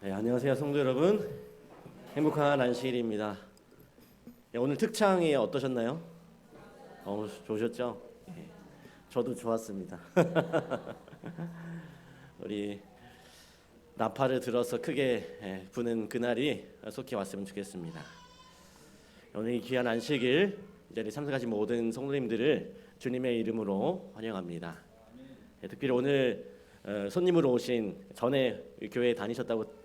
네, 안녕하세요 성도 여러분. 행복한 안식일입니다. 네, 오늘 특창이 어떠셨나요? 좋으셨죠? 네, 저도 좋았습니다. 우리 나팔을 들어서 크게 부는 그날이 속히 왔으면 좋겠습니다. 오늘 이 귀한 안식일 이 자리에 참석하신 모든 성도님들을 주님의 이름으로 환영합니다. 특별히 오늘 손님으로 오신 전에 교회에 다니셨다고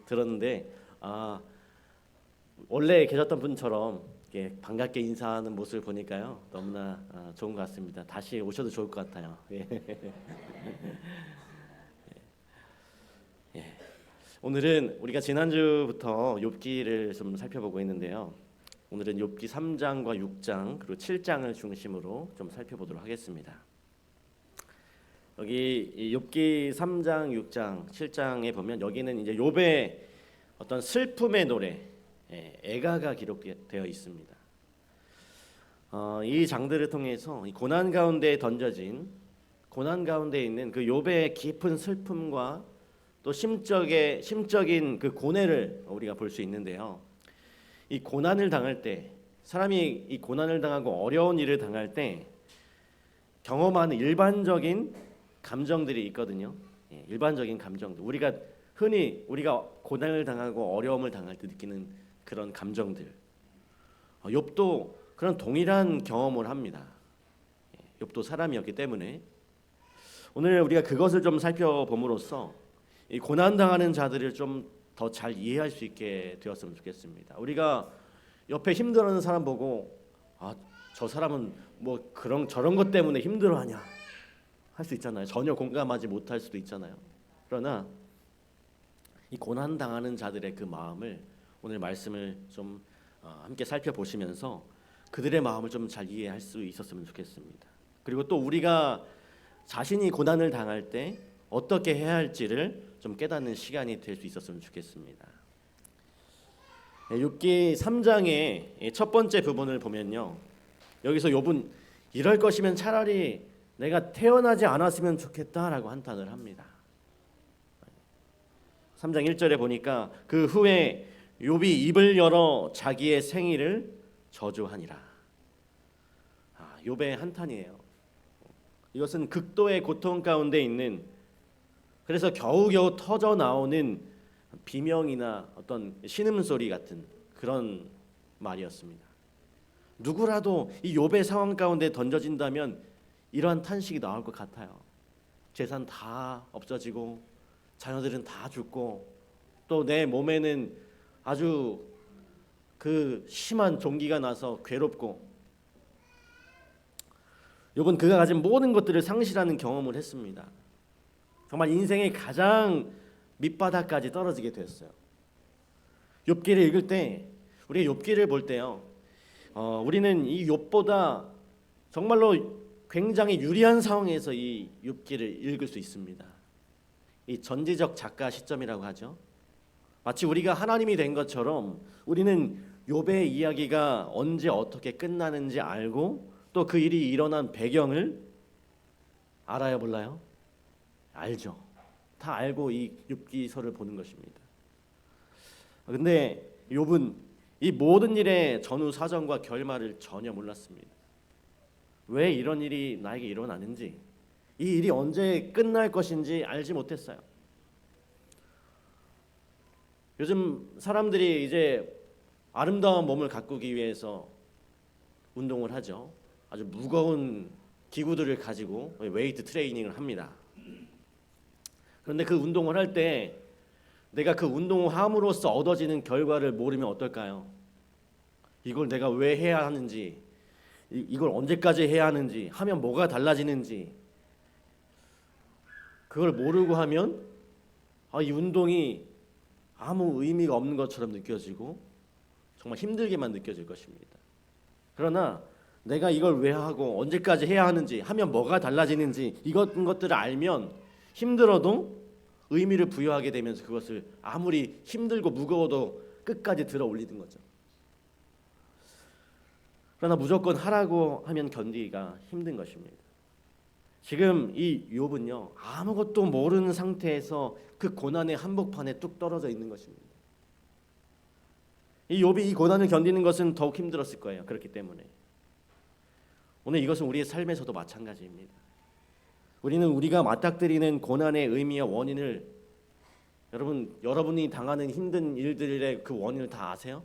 들었는데 원래 계셨던 분처럼 반갑게 인사하는 모습을 보니까요 너무나 좋은 것 같습니다. 다시 오셔도 좋을 것 같아요. 예. 예. 오늘은 우리가 지난주부터 욥기를 좀 살펴보고 있는데요. 오늘은 욥기 3장과 6장 그리고 7장을 중심으로 좀 살펴보도록 하겠습니다. 여기 욥기 3장, 6장, 7장에 보면 여기는 이제 욥의 어떤 슬픔의 노래, 애가가 기록되어 있습니다. 이 장들을 통해서 이 고난 가운데 던져진 고난 가운데 있는 그 욥의 깊은 슬픔과 또 심적인 그 고뇌를 우리가 볼 수 있는데요. 이 고난을 당할 때 사람이 이 고난을 당하고 어려운 일을 당할 때 경험하는 일반적인 감정들이 있거든요. 일반적인 감정들. 우리가 고난을 당하고 어려움을 당할 때 느끼는 그런 감정들. 욥도 그런 동일한 경험을 합니다. 욥도 사람이었기 때문에 오늘 우리가 그것을 좀 살펴봄으로써 이 고난 당하는 자들을 좀 더 잘 이해할 수 있게 되었으면 좋겠습니다. 우리가 옆에 힘들어하는 사람 보고 저 사람은 뭐 저런 것 때문에 힘들어하냐 할 수 있잖아요. 전혀 공감하지 못할 수도 있잖아요. 그러나 이 고난 당하는 자들의 그 마음을 오늘 말씀을 좀 함께 살펴보시면서 그들의 마음을 좀 잘 이해할 수 있었으면 좋겠습니다. 그리고 또 우리가 자신이 고난을 당할 때 어떻게 해야 할지를 좀 깨닫는 시간이 될 수 있었으면 좋겠습니다. 욥기 3장의 첫 번째 부분을 보면요. 여기서 욥은 이럴 것이면 차라리 내가 태어나지 않았으면 좋겠다라고 한탄을 합니다. 3장 1절에 보니까 그 후에 욥이 입을 열어 자기의 생일을 저주하니라. 욥의 한탄이에요. 이것은 극도의 고통 가운데 있는, 그래서 겨우겨우 터져 나오는 비명이나 어떤 신음소리 같은 그런 말이었습니다. 누구라도 이 욥의 상황 가운데 던져진다면 이러한 탄식이 나올 것 같아요. 재산 다 없어지고 자녀들은 다 죽고 또 내 몸에는 아주 그 심한 종기가 나서 괴롭고, 욥은 그가 가진 모든 것들을 상실하는 경험을 했습니다. 정말 인생의 가장 밑바닥까지 떨어지게 됐어요. 욥기를 읽을 때, 우리가 욥기를 볼 때요, 우리는 이 욥보다 정말로 굉장히 유리한 상황에서 이 욥기를 읽을 수 있습니다. 이 전지적 작가 시점이라고 하죠. 마치 우리가 하나님이 된 것처럼 우리는 욥의 이야기가 언제 어떻게 끝나는지 알고 또 그 일이 일어난 배경을 알아요, 몰라요? 알죠. 다 알고 이 욥기서를 보는 것입니다. 근데 욥은 이 모든 일의 전후 사정과 결말을 전혀 몰랐습니다. 왜 이런 일이 나에게 일어나는지, 이 일이 언제 끝날 것인지 알지 못했어요. 요즘 사람들이 이제 아름다운 몸을 가꾸기 위해서 운동을 하죠. 아주 무거운 기구들을 가지고 웨이트 트레이닝을 합니다. 그런데 그 운동을 할 때 내가 그 운동을 함으로써 얻어지는 결과를 모르면 어떨까요? 이걸 내가 왜 해야 하는지, 이걸 언제까지 해야 하는지, 하면 뭐가 달라지는지 그걸 모르고 하면 이 운동이 아무 의미가 없는 것처럼 느껴지고 정말 힘들게만 느껴질 것입니다. 그러나 내가 이걸 왜 하고 언제까지 해야 하는지, 하면 뭐가 달라지는지 이런 것들을 알면 힘들어도 의미를 부여하게 되면서 그것을 아무리 힘들고 무거워도 끝까지 들어 올리는 거죠. 그러나 무조건 하라고 하면 견디기가 힘든 것입니다. 지금 이 욥은요 아무것도 모르는 상태에서 그 고난의 한복판에 뚝 떨어져 있는 것입니다. 이 욥이 이 고난을 견디는 것은 더욱 힘들었을 거예요. 그렇기 때문에 오늘 이것은 우리의 삶에서도 마찬가지입니다. 우리는 우리가 맞닥뜨리는 고난의 의미와 원인을 여러분이 당하는 힘든 일들의 그 원인을 다 아세요?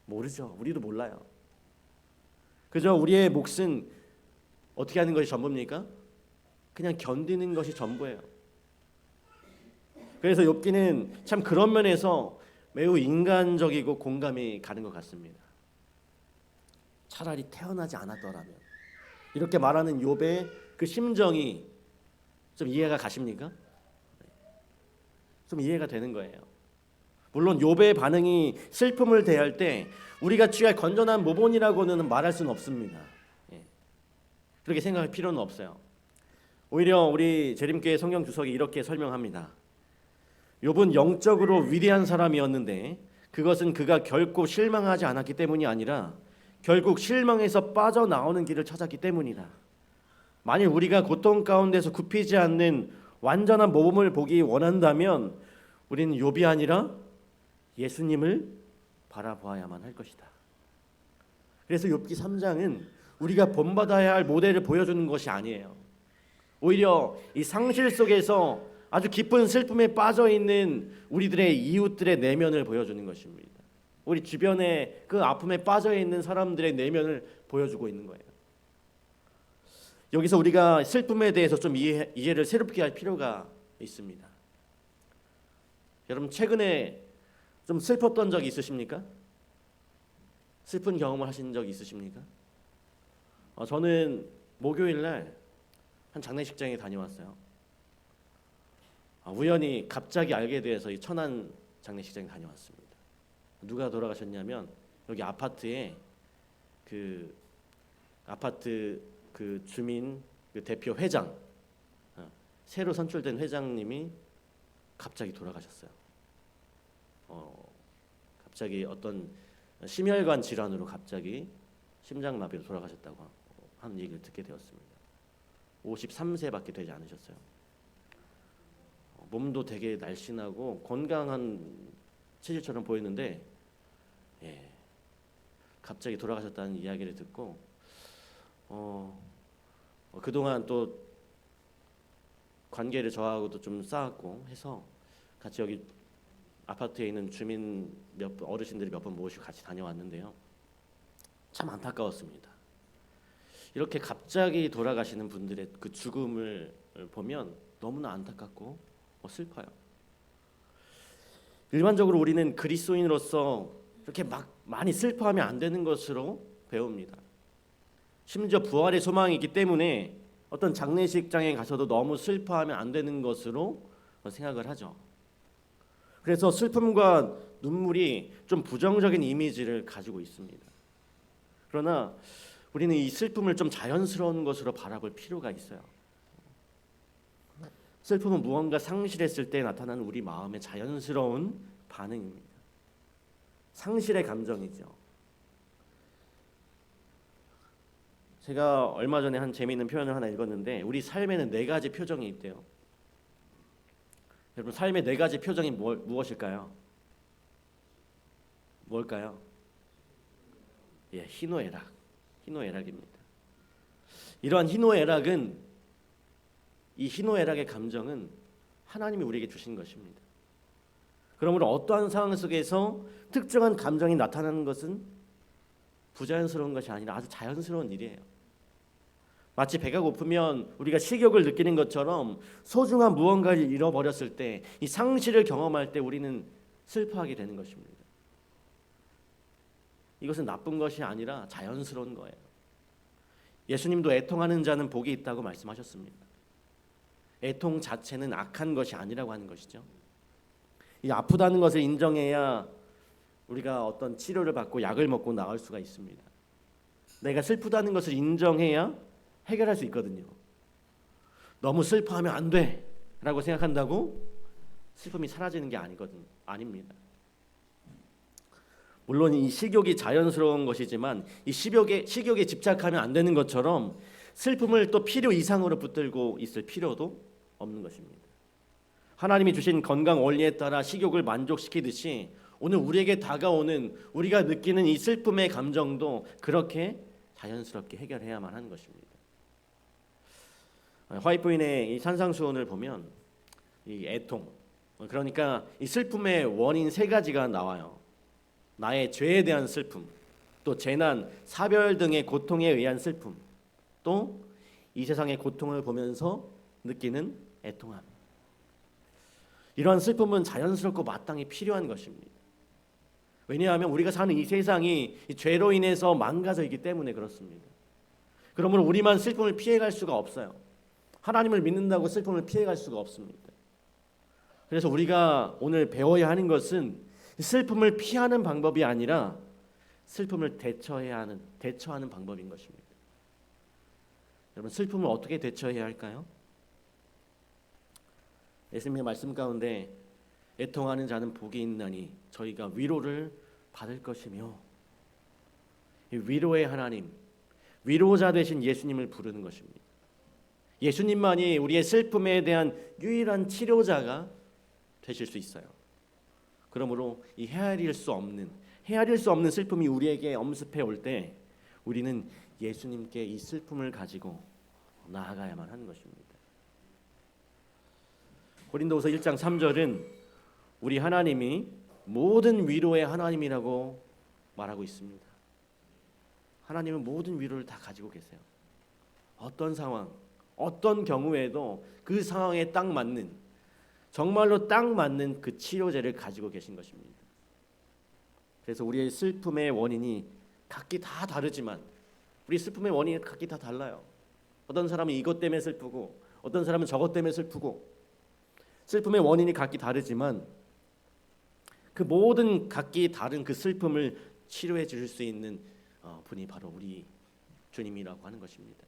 모르죠. 우리도 몰라요. 그저 우리의 몫은 어떻게 하는 것이 전부입니까? 그냥 견디는 것이 전부예요. 그래서 욥기는 참 그런 면에서 매우 인간적이고 공감이 가는 것 같습니다. 차라리 태어나지 않았더라면, 이렇게 말하는 욥의 그 심정이 좀 이해가 가십니까? 좀 이해가 되는 거예요. 물론 욥의 반응이 슬픔을 대할 때 우리가 취할 건전한 모본이라고는 말할 수는 없습니다. 그렇게 생각할 필요는 없어요. 오히려 우리 재림교회 성경 주석이 이렇게 설명합니다. 욥은 영적으로 위대한 사람이었는데 그것은 그가 결코 실망하지 않았기 때문이 아니라 결국 실망에서 빠져나오는 길을 찾았기 때문이다. 만일 우리가 고통 가운데서 굽히지 않는 완전한 모범을 보기 원한다면 우리는 욥이 아니라 예수님을 바라보아야만 할 것이다. 그래서 욥기 3장은 우리가 본받아야 할 모델을 보여주는 것이 아니에요. 오히려 이 상실 속에서 아주 깊은 슬픔에 빠져있는 우리들의 이웃들의 내면을 보여주는 것입니다. 우리 주변에 그 아픔에 빠져있는 사람들의 내면을 보여주고 있는 거예요. 여기서 우리가 슬픔에 대해서 좀 이해를 새롭게 할 필요가 있습니다. 여러분 최근에 좀 슬펐던 적이 있으십니까? 슬픈 경험을 하신 적이 있으십니까? 저는 목요일 날 한 장례식장에 다녀왔어요. 우연히 갑자기 알게 돼서 이 천안 장례식장에 다녀왔습니다. 누가 돌아가셨냐면 여기 아파트에 그 아파트 그 주민 그 대표 회장 새로 선출된 회장님이 갑자기 돌아가셨어요. 갑자기 어떤 심혈관 질환으로 갑자기 심장마비로 돌아가셨다고 하는 얘기를 듣게 되었습니다. 53세밖에 되지 않으셨어요. 몸도 되게 날씬하고 건강한 체질처럼 보이는데 갑자기 돌아가셨다는 이야기를 듣고 그동안 또 관계를 저하고도 좀 쌓았고 해서 같이 여기 아파트에 있는 주민 어르신들이 몇 번 모시고 같이 다녀왔는데요. 참 안타까웠습니다. 이렇게 갑자기 돌아가시는 분들의 그 죽음을 보면 너무나 안타깝고 슬퍼요. 일반적으로 우리는 그리스도인으로서 이렇게 막 많이 슬퍼하면 안 되는 것으로 배웁니다. 심지어 부활의 소망이 있기 때문에 어떤 장례식장에 가서도 너무 슬퍼하면 안 되는 것으로 생각을 하죠. 그래서 슬픔과 눈물이 좀 부정적인 이미지를 가지고 있습니다. 그러나 우리는 이 슬픔을 좀 자연스러운 것으로 바라볼 필요가 있어요. 슬픔은 무언가 상실했을 때 나타나는 우리 마음의 자연스러운 반응입니다. 상실의 감정이죠. 제가 얼마 전에 한 재미있는 표현을 하나 읽었는데 우리 삶에는 4가지 표정이 있대요. 여러분 삶의 4가지 표정이 무엇일까요? 뭘까요? 희노애락입니다. 이러한 희노애락은 이 희노애락의 감정은 하나님이 우리에게 주신 것입니다. 그러므로 어떠한 상황 속에서 특정한 감정이 나타나는 것은 부자연스러운 것이 아니라 아주 자연스러운 일이에요. 마치 배가 고프면 우리가 식욕을 느끼는 것처럼 소중한 무언가를 잃어버렸을 때 이 상실을 경험할 때 우리는 슬퍼하게 되는 것입니다. 이것은 나쁜 것이 아니라 자연스러운 거예요. 예수님도 애통하는 자는 복이 있다고 말씀하셨습니다. 애통 자체는 악한 것이 아니라고 하는 것이죠. 이 아프다는 것을 인정해야 우리가 어떤 치료를 받고 약을 먹고 나을 수가 있습니다. 내가 슬프다는 것을 인정해야 해결할 수 있거든요. 너무 슬퍼하면 안 돼라고 생각한다고 슬픔이 사라지는 게 아닙니다. 물론 이 식욕이 자연스러운 것이지만 이 식욕에 집착하면 안 되는 것처럼 슬픔을 또 필요 이상으로 붙들고 있을 필요도 없는 것입니다. 하나님이 주신 건강 원리에 따라 식욕을 만족시키듯이 오늘 우리에게 다가오는 우리가 느끼는 이 슬픔의 감정도 그렇게 자연스럽게 해결해야만 하는 것입니다. 화이트 부인의 이 산상수훈을 보면 이 애통, 그러니까 이 슬픔의 원인 세 가지가 나와요. 나의 죄에 대한 슬픔, 또 재난, 사별 등의 고통에 의한 슬픔, 또 이 세상의 고통을 보면서 느끼는 애통함. 이러한 슬픔은 자연스럽고 마땅히 필요한 것입니다. 왜냐하면 우리가 사는 이 세상이 이 죄로 인해서 망가져 있기 때문에 그렇습니다. 그러므로 우리만 슬픔을 피해갈 수가 없어요. 하나님을 믿는다고 슬픔을 피해갈 수가 없습니다. 그래서 우리가 오늘 배워야 하는 것은 슬픔을 피하는 방법이 아니라 슬픔을 대처하는 방법인 것입니다. 여러분, 슬픔을 어떻게 대처해야 할까요? 예수님의 말씀 가운데 애통하는 자는 복이 있나니 저희가 위로를 받을 것이며, 이 위로의 하나님, 위로자 되신 예수님을 부르는 것입니다. 예수님만이 우리의 슬픔에 대한 유일한 치료자가 되실 수 있어요. 그러므로 이 헤아릴 수 없는 슬픔이 우리에게 엄습해 올 때 우리는 예수님께 이 슬픔을 가지고 나아가야만 하는 것입니다. 고린도후서 1장 3절은 우리 하나님이 모든 위로의 하나님이라고 말하고 있습니다. 하나님은 모든 위로를 다 가지고 계세요. 어떤 상황, 어떤 경우에도 그 상황에 딱 맞는, 정말로 딱 맞는 그 치료제를 가지고 계신 것입니다. 그래서 우리의 슬픔의 원인이 각기 다 다르지만 우리 슬픔의 원인이 각기 다 달라요. 어떤 사람은 이것 때문에 슬프고 어떤 사람은 저것 때문에 슬프고 슬픔의 원인이 각기 다르지만 그 모든 각기 다른 그 슬픔을 치료해 주실 수 있는 분이 바로 우리 주님이라고 하는 것입니다.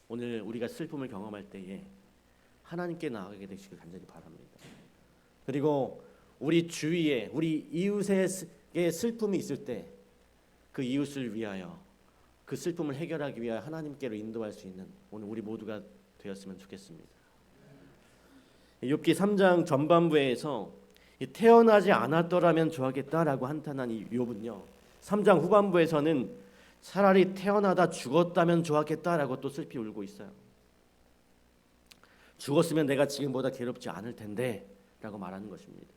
오늘 우리가 슬픔을 경험할 때에 하나님께 나아가게 되시길 간절히 바랍니다. 그리고 우리 주위에 우리 이웃에게 슬픔이 있을 때 그 이웃을 위하여 그 슬픔을 해결하기 위하여 하나님께로 인도할 수 있는 오늘 우리 모두가 되었으면 좋겠습니다. 욥기 3장 전반부에서 태어나지 않았더라면 좋았겠다라고 한탄한 이 욥은요, 3장 후반부에서는 차라리 태어나다 죽었다면 좋았겠다라고 또 슬피 울고 있어요. 죽었으면 내가 지금보다 괴롭지 않을 텐데 라고 말하는 것입니다.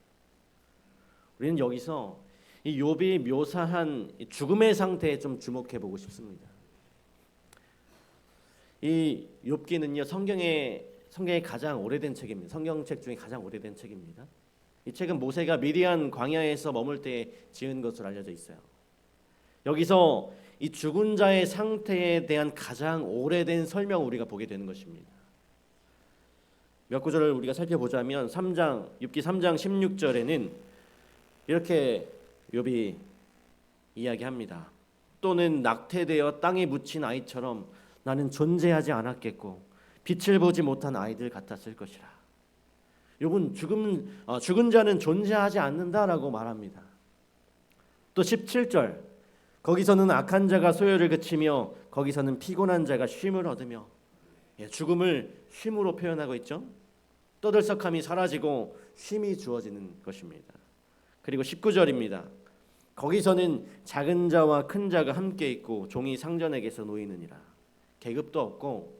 우리는 여기서 이 욥이 묘사한 죽음의 상태에 좀 주목해 보고 싶습니다. 이 욥기는요, 성경의 가장 오래된 책입니다. 성경책 중에 가장 오래된 책입니다. 이 책은 모세가 미디안 광야에서 머물 때 지은 것으로 알려져 있어요. 여기서 이 죽은 자의 상태에 대한 가장 오래된 설명을 우리가 보게 되는 것입니다. 몇 구절을 우리가 살펴보자면 욥기 3장 16절에는 이렇게 욥이 이야기합니다. 또는 낙태되어 땅에 묻힌 아이처럼 나는 존재하지 않았겠고 빛을 보지 못한 아이들 같았을 것이라. 욥은 죽은 자는 존재하지 않는다라고 말합니다. 또 17절, 거기서는 악한 자가 소요를 그치며 거기서는 피곤한 자가 쉼을 얻으며, 죽음을 쉼으로 표현하고 있죠. 떠들썩함이 사라지고 쉼이 주어지는 것입니다. 그리고 19절입니다. 거기서는 작은 자와 큰 자가 함께 있고 종이 상전에게서 놓이느니라. 계급도 없고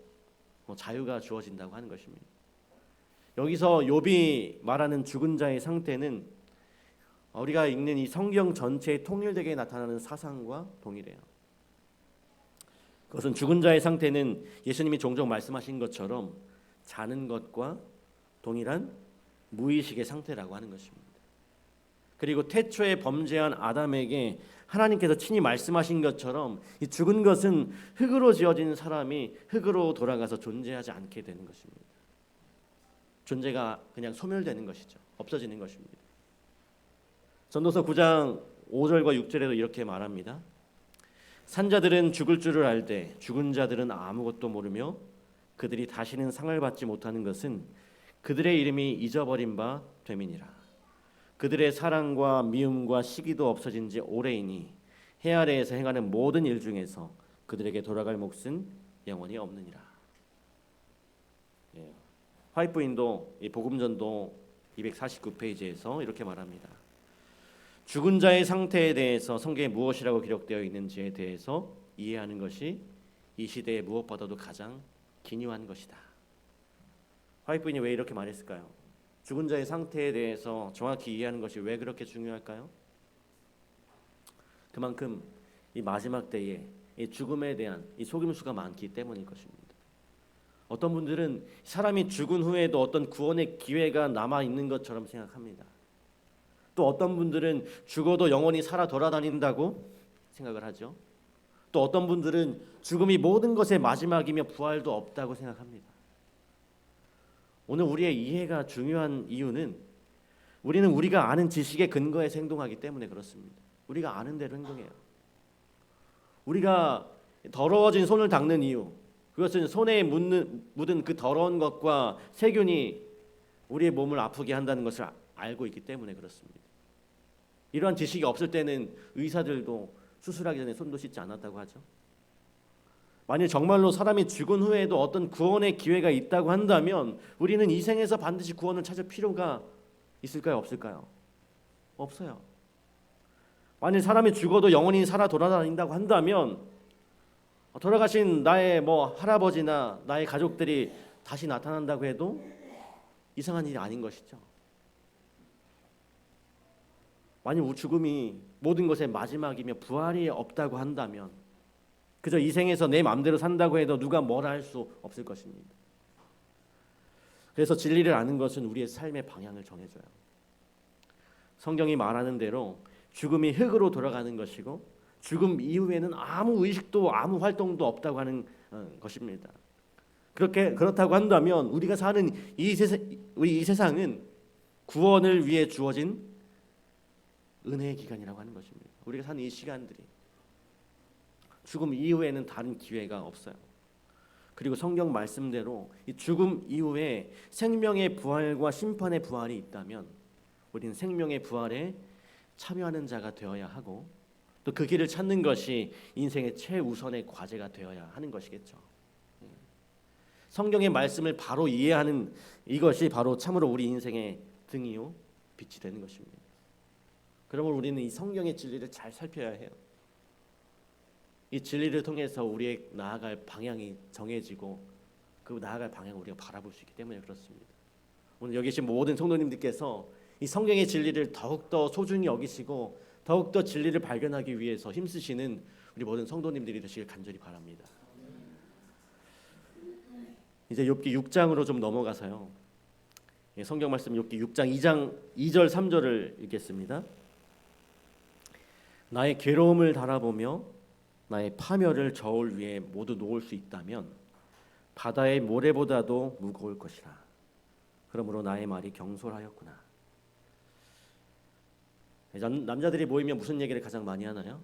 자유가 주어진다고 하는 것입니다. 여기서 욥이 말하는 죽은 자의 상태는 우리가 읽는 이 성경 전체에 통일되게 나타나는 사상과 동일해요. 그것은 죽은 자의 상태는 예수님이 종종 말씀하신 것처럼 자는 것과 동일한 무의식의 상태라고 하는 것입니다. 그리고 태초에 범죄한 아담에게 하나님께서 친히 말씀하신 것처럼 이 죽은 것은 흙으로 지어진 사람이 흙으로 돌아가서 존재하지 않게 되는 것입니다. 존재가 그냥 소멸되는 것이죠. 없어지는 것입니다. 전도서 9장 5절과 6절에도 이렇게 말합니다. 산자들은 죽을 줄을 알되 죽은 자들은 아무것도 모르며 그들이 다시는 상을 받지 못하는 것은 그들의 이름이 잊어버린 바 됨이니라. 그들의 사랑과 미움과 시기도 없어진 지 오래이니 해 아래에서 행하는 모든 일 중에서 그들에게 돌아갈 몫은 영원히 없느니라. 예. 화이트부인도 이 복음전도 249페이지에서 이렇게 말합니다. 죽은 자의 상태에 대해서 성경에 무엇이라고 기록되어 있는지에 대해서 이해하는 것이 이 시대에 무엇보다도 가장 기묘한 것이다. 화이트부인이 왜 이렇게 말했을까요? 죽은 자의 상태에 대해서 정확히 이해하는 것이 왜 그렇게 중요할까요? 그만큼 이 마지막 때에 이 죽음에 대한 이 속임수가 많기 때문일 것입니다. 어떤 분들은 사람이 죽은 후에도 어떤 구원의 기회가 남아 있는 것처럼 생각합니다. 또 어떤 분들은 죽어도 영원히 살아 돌아다닌다고 생각을 하죠. 또 어떤 분들은 죽음이 모든 것의 마지막이며 부활도 없다고 생각합니다. 오늘 우리의 이해가 중요한 이유는 우리는 우리가 아는 지식에 근거해서 행동하기 때문에 그렇습니다. 우리가 아는 대로 행동해요. 우리가 더러워진 손을 닦는 이유, 그것은 손에 묻은 그 더러운 것과 세균이 우리의 몸을 아프게 한다는 것을 알고 있기 때문에 그렇습니다. 이러한 지식이 없을 때는 의사들도 수술하기 전에 손도 씻지 않았다고 하죠. 만일 정말로 사람이 죽은 후에도 어떤 구원의 기회가 있다고 한다면 우리는 이 생에서 반드시 구원을 찾을 필요가 있을까요? 없을까요? 없어요. 만일 사람이 죽어도 영원히 살아 돌아다닌다고 한다면 돌아가신 나의 할아버지나 나의 가족들이 다시 나타난다고 해도 이상한 일이 아닌 것이죠. 만일 죽음이 모든 것의 마지막이며 부활이 없다고 한다면 그저 이 생에서 내 마음대로 산다고 해도 누가 뭐라 할 수 없을 것입니다. 그래서 진리를 아는 것은 우리의 삶의 방향을 정해줘요. 성경이 말하는 대로 죽음이 흙으로 돌아가는 것이고 죽음 이후에는 아무 의식도 아무 활동도 없다고 하는 것입니다. 그렇다고 한다면 우리가 사는 이 세상은 구원을 위해 주어진 은혜의 기간이라고 하는 것입니다. 우리가 사는 이 시간들이 죽음 이후에는 다른 기회가 없어요. 그리고 성경 말씀대로 이 죽음 이후에 생명의 부활과 심판의 부활이 있다면 우리는 생명의 부활에 참여하는 자가 되어야 하고 또 그 길을 찾는 것이 인생의 최우선의 과제가 되어야 하는 것이겠죠. 성경의 말씀을 바로 이해하는 이것이 바로 참으로 우리 인생의 등이요 빛이 되는 것입니다. 그러므로 우리는 이 성경의 진리를 잘 살펴야 해요. 이 진리를 통해서 우리의 나아갈 방향이 정해지고 그 나아갈 방향을 우리가 바라볼 수 있기 때문에 그렇습니다. 오늘 여기 계신 모든 성도님들께서 이 성경의 진리를 더욱더 소중히 여기시고 더욱더 진리를 발견하기 위해서 힘쓰시는 우리 모든 성도님들이 되시길 간절히 바랍니다. 이제 욥기 6장으로 좀 넘어가서요. 성경 말씀 욥기 6장 2절 3절을 읽겠습니다. 나의 괴로움을 달아보며 나의 파멸을 저울 위에 모두 놓을 수 있다면 바다의 모래보다도 무거울 것이라. 그러므로 나의 말이 경솔하였구나. 남자들이 모이면 무슨 얘기를 가장 많이 하나요?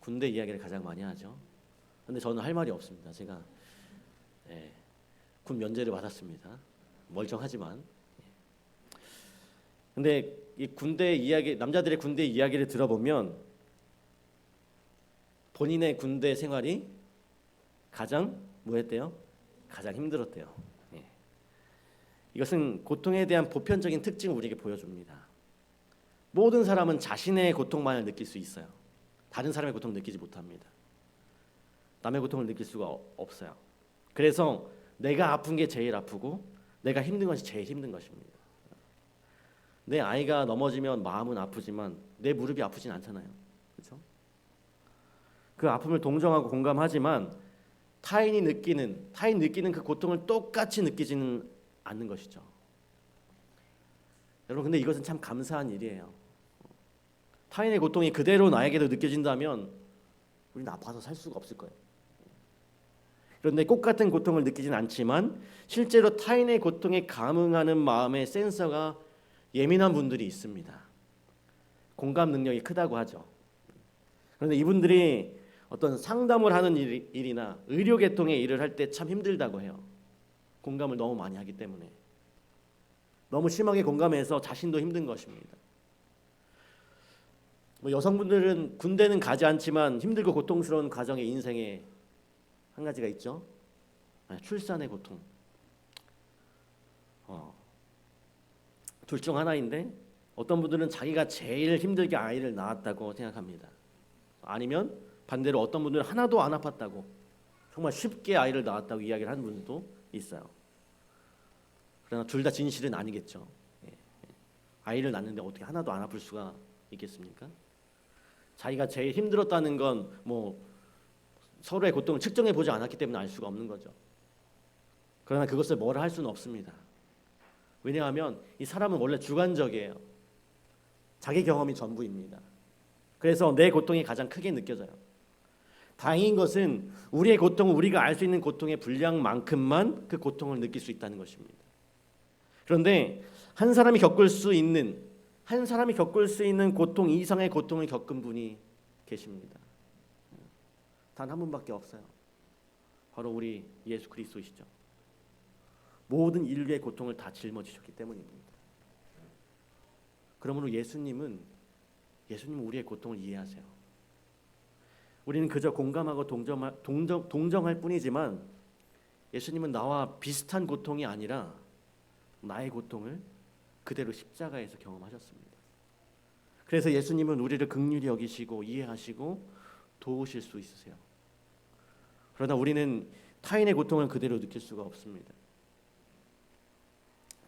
군대 이야기를 가장 많이 하죠. 근데 저는 할 말이 없습니다. 제가 군 면제를 받았습니다. 멀쩡하지만. 근데 이 군대 이야기, 남자들의 군대 이야기를 들어보면 본인의 군대 생활이 가장 뭐였대요? 가장 힘들었대요. 이것은 고통에 대한 보편적인 특징을 우리에게 보여줍니다. 모든 사람은 자신의 고통만을 느낄 수 있어요. 다른 사람의 고통을 느끼지 못합니다. 남의 고통을 느낄 수가 없어요. 그래서 내가 아픈 게 제일 아프고 내가 힘든 것이 제일 힘든 것입니다. 내 아이가 넘어지면 마음은 아프지만 내 무릎이 아프진 않잖아요. 그렇죠? 그 아픔을 동정하고 공감하지만 타인이 느끼는 그 고통을 똑같이 느끼지는 않는 것이죠. 여러분, 근데 이것은 참 감사한 일이에요. 타인의 고통이 그대로 나에게도 느껴진다면 우리는 아파서 살 수가 없을 거예요. 그런데 똑같은 고통을 느끼진 않지만 실제로 타인의 고통에 감응하는 마음의 센서가 예민한 분들이 있습니다. 공감 능력이 크다고 하죠. 그런데 이분들이 어떤 상담을 하는 일이나 의료계통의 일을 할 때 참 힘들다고 해요. 공감을 너무 많이 하기 때문에. 너무 심하게 공감해서 자신도 힘든 것입니다. 여성분들은 군대는 가지 않지만 힘들고 고통스러운 가정의 인생에 한 가지가 있죠. 출산의 고통. 둘 중 하나인데 어떤 분들은 자기가 제일 힘들게 아이를 낳았다고 생각합니다. 아니면 반대로 어떤 분들은 하나도 안 아팠다고 정말 쉽게 아이를 낳았다고 이야기를 하는 분들도 있어요. 그러나 둘 다 진실은 아니겠죠. 아이를 낳는데 어떻게 하나도 안 아플 수가 있겠습니까? 자기가 제일 힘들었다는 건 뭐 서로의 고통을 측정해 보지 않았기 때문에 알 수가 없는 거죠. 그러나 그것을 뭐라 할 수는 없습니다. 왜냐하면 이 사람은 원래 주관적이에요. 자기 경험이 전부입니다. 그래서 내 고통이 가장 크게 느껴져요. 다행인 것은 우리의 고통은 우리가 알 수 있는 고통의 분량만큼만 그 고통을 느낄 수 있다는 것입니다. 그런데 한 사람이 겪을 수 있는 고통 이상의 고통을 겪은 분이 계십니다. 단 한 분밖에 없어요. 바로 우리 예수 그리스도이시죠. 모든 인류의 고통을 다 짊어지셨기 때문입니다. 그러므로 예수님은 우리의 고통을 이해하세요. 우리는 그저 공감하고 동정할 뿐이지만 예수님은 나와 비슷한 고통이 아니라 나의 고통을 그대로 십자가에서 경험하셨습니다. 그래서 예수님은 우리를 긍휼히 여기시고 이해하시고 도우실 수 있으세요. 그러나 우리는 타인의 고통을 그대로 느낄 수가 없습니다.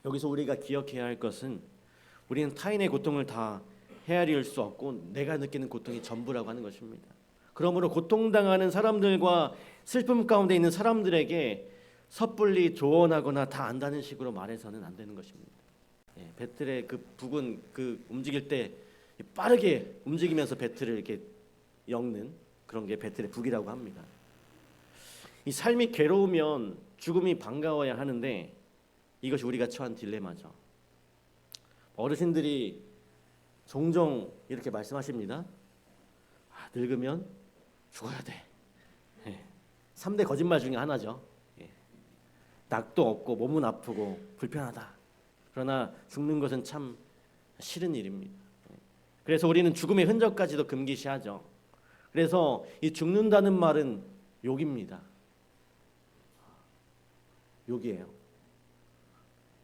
여기서 우리가 기억해야 할 것은 우리는 타인의 고통을 다 헤아릴 수 없고 내가 느끼는 고통이 전부라고 하는 것입니다. 그러므로 고통당하는 사람들과 슬픔 가운데 있는 사람들에게 섣불리 조언하거나 다 안다는 식으로 말해서는 안 되는 것입니다. 배틀의 그 북은 그 움직일 때 빠르게 움직이면서 배틀을 이렇게 엮는 그런 게 배틀의 북이라고 합니다. 이 삶이 괴로우면 죽음이 반가워야 하는데 이것이 우리가 처한 딜레마죠. 어르신들이 종종 이렇게 말씀하십니다. 늙으면 죽어야 돼. 3대 거짓말 중에 하나죠. 낙도 없고 몸은 아프고 불편하다. 그러나 죽는 것은 참 싫은 일입니다. 그래서 우리는 죽음의 흔적까지도 금기시하죠. 그래서 이 죽는다는 말은 욕입니다. 욕이에요.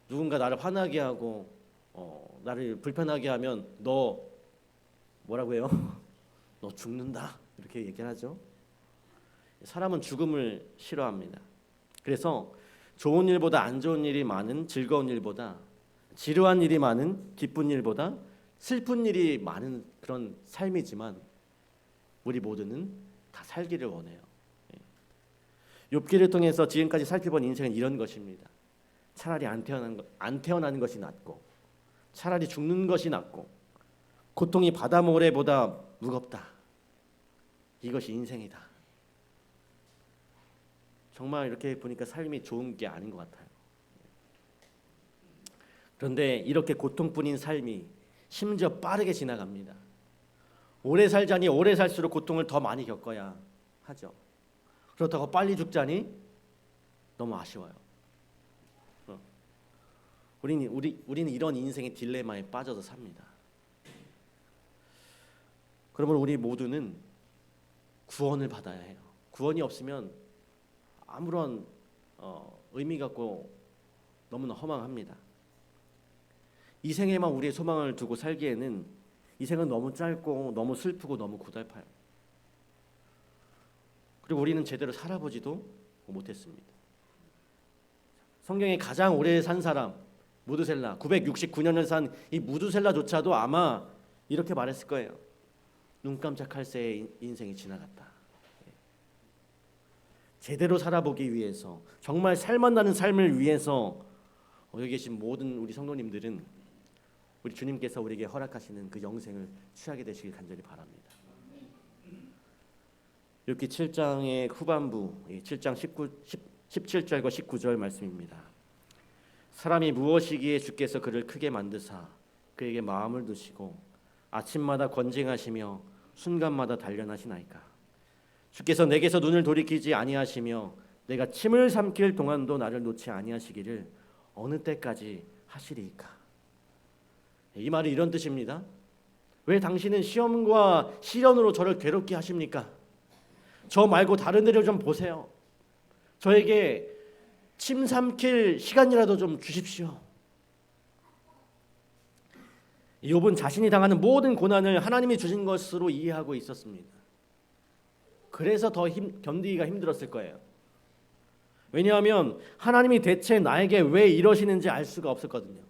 누군가 나를 화나게 하고 나를 불편하게 하면 너 뭐라고 해요? 너 죽는다 이렇게 얘기를 하죠. 사람은 죽음을 싫어합니다. 그래서 좋은 일보다 안 좋은 일이 많은 즐거운 일보다 지루한 일이 많은 기쁜 일보다 슬픈 일이 많은 그런 삶이지만 우리 모두는 다 살기를 원해요. 욥기를 통해서 지금까지 살펴본 인생은 이런 것입니다. 차라리 안 태어나는 것이 낫고 차라리 죽는 것이 낫고 고통이 바다 모래보다 무겁다. 이것이 인생이다. 정말 이렇게 보니까 삶이 좋은 게 아닌 것 같아요. 그런데 이렇게 고통뿐인 삶이 심지어 빠르게 지나갑니다. 오래 살자니 오래 살수록 고통을 더 많이 겪어야 하죠. 그렇다고 빨리 죽자니 너무 아쉬워요. 우리는 이런 인생의 딜레마에 빠져서 삽니다. 그러면 우리 모두는 구원을 받아야 해요. 구원이 없으면 아무런 의미가 없고 너무나 허망합니다. 이 생에만 우리의 소망을 두고 살기에는 이 생은 너무 짧고 너무 슬프고 너무 고달파요. 그리고 우리는 제대로 살아보지도 못했습니다. 성경에 가장 오래 산 사람 무드셀라 969년을 산 이 무드셀라조차도 아마 이렇게 말했을 거예요. 눈 깜짝할 새에 인생이 지나갔다. 제대로 살아보기 위해서 정말 살만나는 삶을 위해서 여기 계신 모든 우리 성도님들은 우리 주님께서 우리에게 허락하시는 그 영생을 취하게 되시길 간절히 바랍니다. 욥기 7장의 후반부 7장 17절과 19절 말씀입니다. 사람이 무엇이기에 주께서 그를 크게 만드사 그에게 마음을 두시고 아침마다 권징하시며 순간마다 단련하시나이까. 주께서 내게서 눈을 돌이키지 아니하시며 내가 침을 삼킬 동안도 나를 놓지 아니하시기를 어느 때까지 하시리이까. 이 말이 이런 뜻입니다. 왜 당신은 시험과 시련으로 저를 괴롭게 하십니까? 저 말고 다른 데를 좀 보세요. 저에게 침 삼킬 시간이라도 좀 주십시오. 욥은 자신이 당하는 모든 고난을 하나님이 주신 것으로 이해하고 있었습니다. 그래서 더 견디기가 힘들었을 거예요. 왜냐하면 하나님이 대체 나에게 왜 이러시는지 알 수가 없었거든요.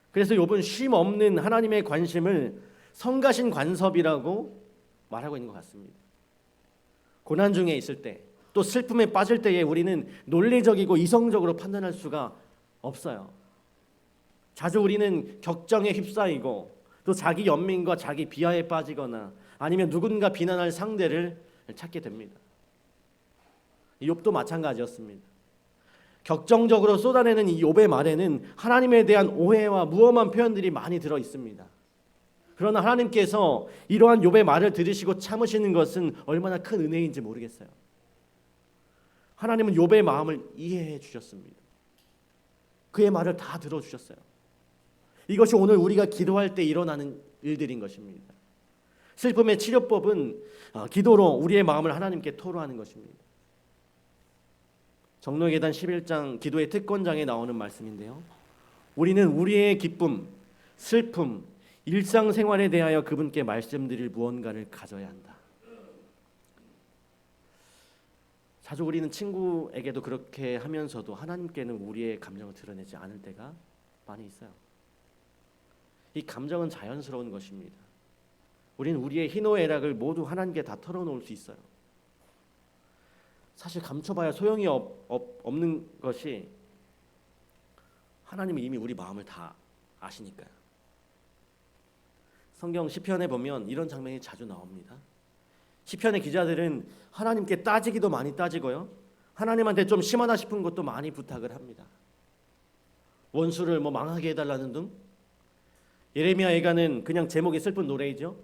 그래서 욥은 쉼 없는 하나님의 관심을 성가신 관섭이라고 말하고 있는 것 같습니다. 고난 중에 있을 때, 또 슬픔에 빠질 때에 우리는 논리적이고 이성적으로 판단할 수가 없어요. 자주 우리는 격정에 휩싸이고 또 자기 연민과 자기 비하에 빠지거나 아니면 누군가 비난할 상대를 찾게 됩니다. 욥도 마찬가지였습니다. 격정적으로 쏟아내는 이 욥의 말에는 하나님에 대한 오해와 무엄한 표현들이 많이 들어 있습니다. 그러나 하나님께서 이러한 욥의 말을 들으시고 참으시는 것은 얼마나 큰 은혜인지 모르겠어요. 하나님은 욥의 마음을 이해해 주셨습니다. 그의 말을 다 들어주셨어요. 이것이 오늘 우리가 기도할 때 일어나는 일들인 것입니다. 슬픔의 치료법은 기도로 우리의 마음을 하나님께 토로하는 것입니다. 정로계단 11장 기도의 특권장에 나오는 말씀인데요. 우리는 우리의 기쁨, 슬픔, 일상생활에 대하여 그분께 말씀드릴 무언가를 가져야 한다. 자주 우리는 친구에게도 그렇게 하면서도 하나님께는 우리의 감정을 드러내지 않을 때가 많이 있어요. 이 감정은 자연스러운 것입니다. 우리는 우리의 희노애락을 모두 하나님께 다 털어놓을 수 있어요. 사실 감춰봐야 소용이 없는 것이 하나님이 이미 우리 마음을 다 아시니까요. 성경 시편에 보면 이런 장면이 자주 나옵니다. 시편의 기자들은 하나님께 따지기도 많이 따지고요. 하나님한테 좀 심하다 싶은 것도 많이 부탁을 합니다. 원수를 망하게 해달라는 등. 예레미야 예가는 그냥 제목이 슬픈 노래이죠.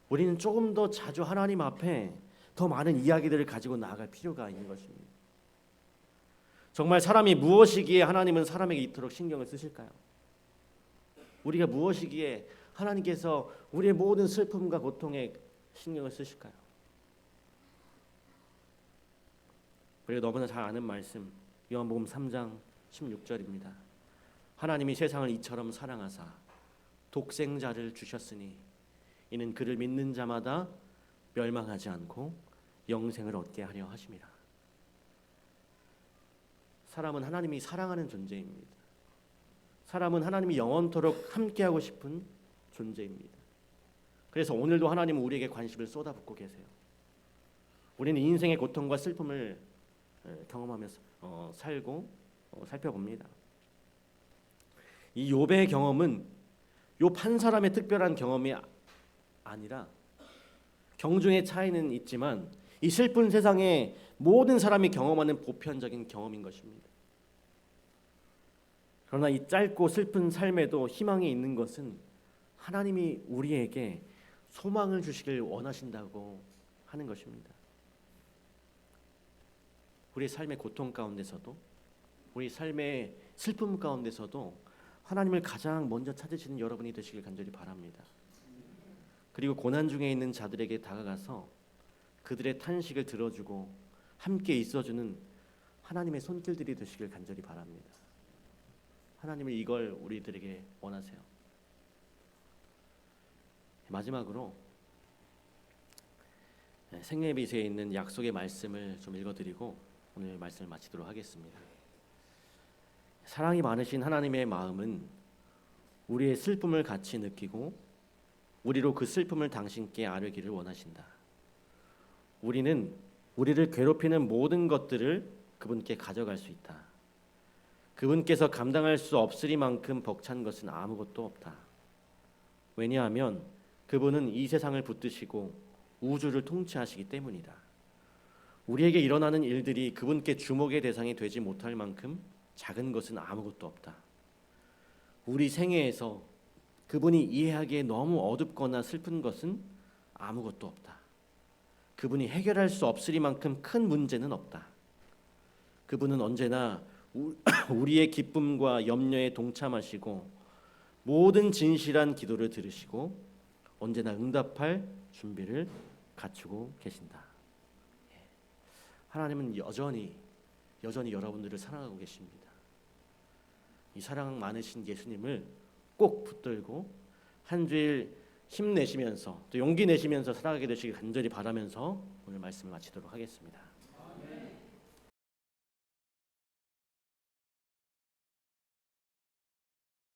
우리는 조금 더 자주 하나님 앞에 더 많은 이야기들을 가지고 나아갈 필요가 있는 것입니다. 정말 사람이 무엇이기에 하나님은 사람에게 이토록 신경을 쓰실까요? 우리가 무엇이기에 하나님께서 우리의 모든 슬픔과 고통에 신경을 쓰실까요? 우리가 너무나 잘 아는 말씀 요한복음 3장 16절입니다. 하나님이 세상을 이처럼 사랑하사 독생자를 주셨으니 이는 그를 믿는 자마다 멸망하지 않고 영생을 얻게 하려 하심이라. 사람은 하나님이 사랑하는 존재입니다. 사람은 하나님이 영원토록 함께하고 싶은 존재입니다. 그래서 오늘도 하나님은 우리에게 관심을 쏟아붓고 계세요. 우리는 인생의 고통과 슬픔을 경험하면서 살고 살펴봅니다. 이 욥의 경험은 욥 한 사람의 특별한 경험이 아니라 경중의 차이는 있지만 이 슬픈 세상에 모든 사람이 경험하는 보편적인 경험인 것입니다. 그러나 이 짧고 슬픈 삶에도 희망이 있는 것은 하나님이 우리에게 소망을 주시길 원하신다고 하는 것입니다. 우리 삶의 고통 가운데서도 우리 삶의 슬픔 가운데서도 하나님을 가장 먼저 찾으시는 여러분이 되시길 간절히 바랍니다. 그리고 고난 중에 있는 자들에게 다가가서 그들의 탄식을 들어주고 함께 있어주는 하나님의 손길들이 되시길 간절히 바랍니다. 하나님은 이걸 우리들에게 원하세요. 마지막으로 생애빛에 있는 약속의 말씀을 좀 읽어드리고 오늘 말씀을 마치도록 하겠습니다. 사랑이 많으신 하나님의 마음은 우리의 슬픔을 같이 느끼고 우리로 그 슬픔을 당신께 아뢰기를 원하신다. 우리는 우리를 괴롭히는 모든 것들을 그분께 가져갈 수 있다. 그분께서 감당할 수 없으리만큼 벅찬 것은 아무것도 없다. 왜냐하면 그분은 이 세상을 붙드시고 우주를 통치하시기 때문이다. 우리에게 일어나는 일들이 그분께 주목의 대상이 되지 못할 만큼 작은 것은 아무것도 없다. 우리 생애에서 그분이 이해하기에 너무 어둡거나 슬픈 것은 아무것도 없다. 그분이 해결할 수 없으리만큼 큰 문제는 없다. 그분은 언제나 우리의 기쁨과 염려에 동참하시고 모든 진실한 기도를 들으시고 언제나 응답할 준비를 갖추고 계신다. 하나님은 여전히 여러분들을 사랑하고 계십니다. 이 사랑 많으신 예수님을 꼭 붙들고 한 주일 힘내시면서 또 용기 내시면서 살아가게 되시길 간절히 바라면서 오늘 말씀을 마치도록 하겠습니다.